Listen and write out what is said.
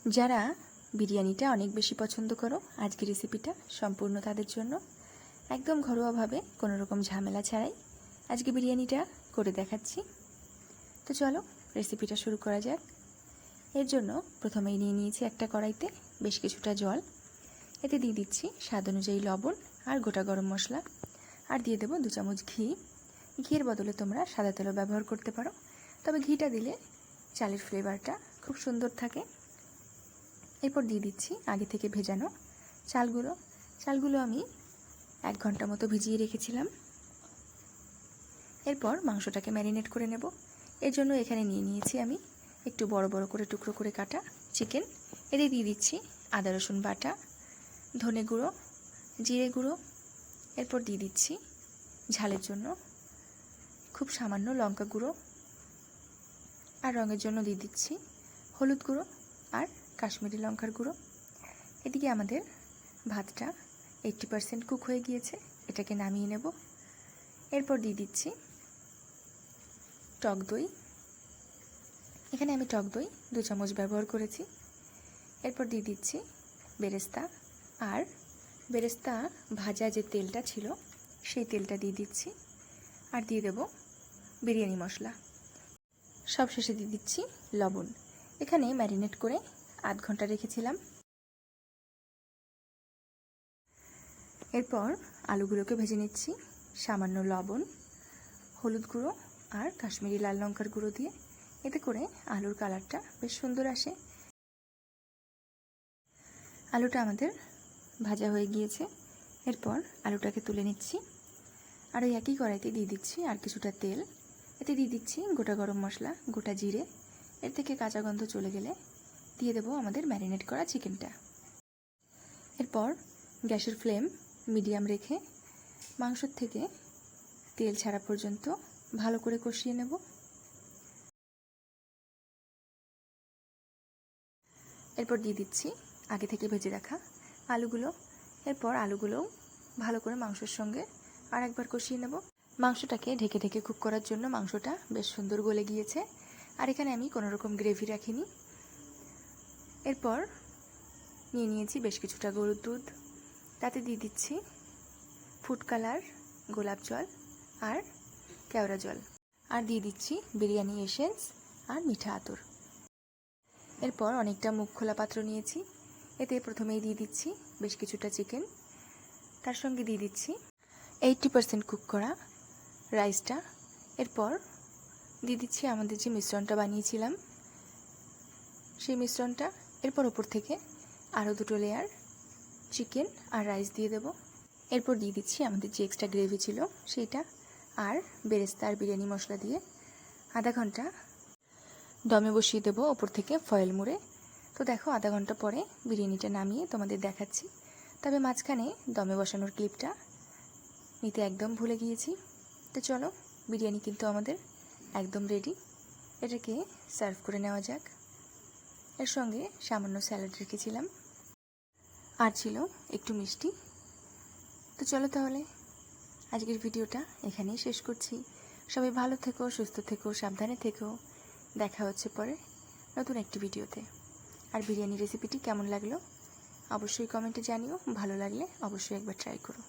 যারা বিরিয়ানিটা অনেক বেশি পছন্দ করো, আজকের রেসিপিটা সম্পূর্ণ তাদের জন্য। একদম ঘরোয়াভাবে, কোনো রকম ঝামেলা ছাড়াই আজকে বিরিয়ানিটা করে দেখাচ্ছি। তো চলো রেসিপিটা শুরু করা যাক। এর জন্য প্রথমেই নিয়ে নিয়েছি একটা কড়াইতে বেশ কিছুটা জল। এতে দিয়ে দিচ্ছি স্বাদ অনুযায়ী লবণ আর গোটা গরম মশলা, আর দিয়ে দেবো 2 চামচ ঘি। ঘিয়ের বদলে তোমরা সাদা তেলও ব্যবহার করতে পারো, তবে ঘিটা দিলে চালের ফ্লেভারটা খুব সুন্দর থাকে। এরপর দিয়ে দিচ্ছি আগে থেকে ভেজানো চালগুলো আমি 1 ঘন্টা মতো ভিজিয়ে রেখেছিলাম। এরপর মাংসটাকে ম্যারিনেট করে নেব। এর জন্য এখানে নিয়ে নিয়েছি আমি একটু বড় বড় করে টুকরো করে কাটা চিকেন। এতে দিয়ে দিচ্ছি আদা রসুন বাটা, ধনে গুঁড়ো, জিরে গুঁড়ো। এরপর দিয়ে দিচ্ছি ঝালের জন্য খুব সামান্য লঙ্কা গুঁড়ো, আর রঙের জন্য দিয়ে দিচ্ছি হলুদ গুঁড়ো আর কাশ্মীরি লঙ্কার গুঁড়ো। এদিকে আমাদের ভাতটা 80% কুক হয়ে গিয়েছে, এটাকে নামিয়ে নেব। এরপর দিয়ে দিচ্ছি টক দই। এখানে আমি টক দই 2 চামচ ব্যবহার করেছি। এরপর দিয়ে দিচ্ছি বেরেস্তা, আর বেরেস্তা ভাজা যে তেলটা ছিল সেই তেলটা দিয়ে দিচ্ছি, আর দিয়ে দেব বিরিয়ানি মশলা। সবশেষে দিয়ে দিচ্ছি লবণ। এখানে ম্যারিনেট করে 1/2 ঘন্টা রেখেছিলাম। এরপর আলুগুলোকে ভেজে নিচ্ছি সামান্য লবণ, হলুদ গুঁড়ো আর কাশ্মীরি লাল লঙ্কার গুঁড়ো দিয়ে। এতে করে আলুর কালারটা বেশ সুন্দর আসে। আলুটা আমাদের ভাজা হয়ে গিয়েছে। এরপর আলুটাকে তুলে নিচ্ছি, আর ওই একই কড়াইতে দিয়ে দিচ্ছি আর কিছুটা তেল। এতে দিয়ে দিচ্ছি গোটা গরম মশলা, গোটা জিরে। এর থেকে কাঁচা গন্ধ চলে গেলে দিয়ে দেবো আমাদের ম্যারিনেট করা চিকেনটা। এরপর গ্যাসের ফ্লেম মিডিয়াম রেখে মাংসর থেকে তেল ছাড়া পর্যন্ত ভালো করে কষিয়ে নেব। এরপর দিয়ে দিচ্ছি আগে থেকে ভেজে রাখা আলুগুলো। এরপর আলুগুলো ভালো করে মাংসের সঙ্গে আর একবার কষিয়ে নেব। মাংসটাকে ঢেকে ঢেকে কুক করার জন্য মাংসটা বেশ সুন্দর গলে গিয়েছে, আর এখানে আমি কোনো রকম গ্রেভি রাখিনি। এরপর নিয়ে নিয়েছি বেশ কিছুটা গরুর দুধ। তাতে দিয়ে দিচ্ছি ফুড কালার, গোলাপ জল আর কেওড়া জল, আর দিয়ে দিচ্ছি বিরিয়ানি এসেন্স আর মিঠা আতর। এরপর অনেকটা মুখ খোলা পাত্র নিয়েছি। এতে প্রথমেই দিয়ে দিচ্ছি বেশ কিছুটা চিকেন, তার সঙ্গে দিয়ে দিচ্ছি 80% কুক করা রাইসটা। এরপর দিয়ে দিচ্ছি আমাদের যে মিশ্রণটা বানিয়েছিলাম সেই মিশ্রণটা। এরপর ওপর থেকে আরও 2 লেয়ার চিকেন আর রাইস দিয়ে দেব। এরপর দিয়ে দিচ্ছি আমাদের যে এক্সট্রা গ্রেভি ছিল সেইটা, আর বেরেস্তা আর বিরিয়ানি মশলা দিয়ে 1/2 ঘন্টা দমে বসিয়ে দেবো ওপর থেকে ফয়েল মুড়ে। তো দেখো 1/2 ঘন্টা পরে বিরিয়ানিটা নামিয়ে তোমাদের দেখাচ্ছি। তবে মাঝখানে দমে বসানোর ক্লিপটা নিতে একদম ভুলে গিয়েছি। তো চলো, বিরিয়ানি কিন্তু আমাদের একদম রেডি। এটাকে সার্ভ করে নেওয়া যাক। এর সঙ্গে সামান্য স্যালাড রেখেছিলাম, আর ছিল একটু মিষ্টি। তো চলো তাহলে আজকের ভিডিওটা এখানেই শেষ করছি। সবাই ভালো থেকো, সুস্থ থেকো, সাবধানে থেকো। দেখা হচ্ছে পরে নতুন একটি ভিডিওতে। আর বিরিয়ানি রেসিপিটি কেমন লাগলো অবশ্যই কমেন্টে জানিও। ভালো লাগলে অবশ্যই একবার ট্রাই করো।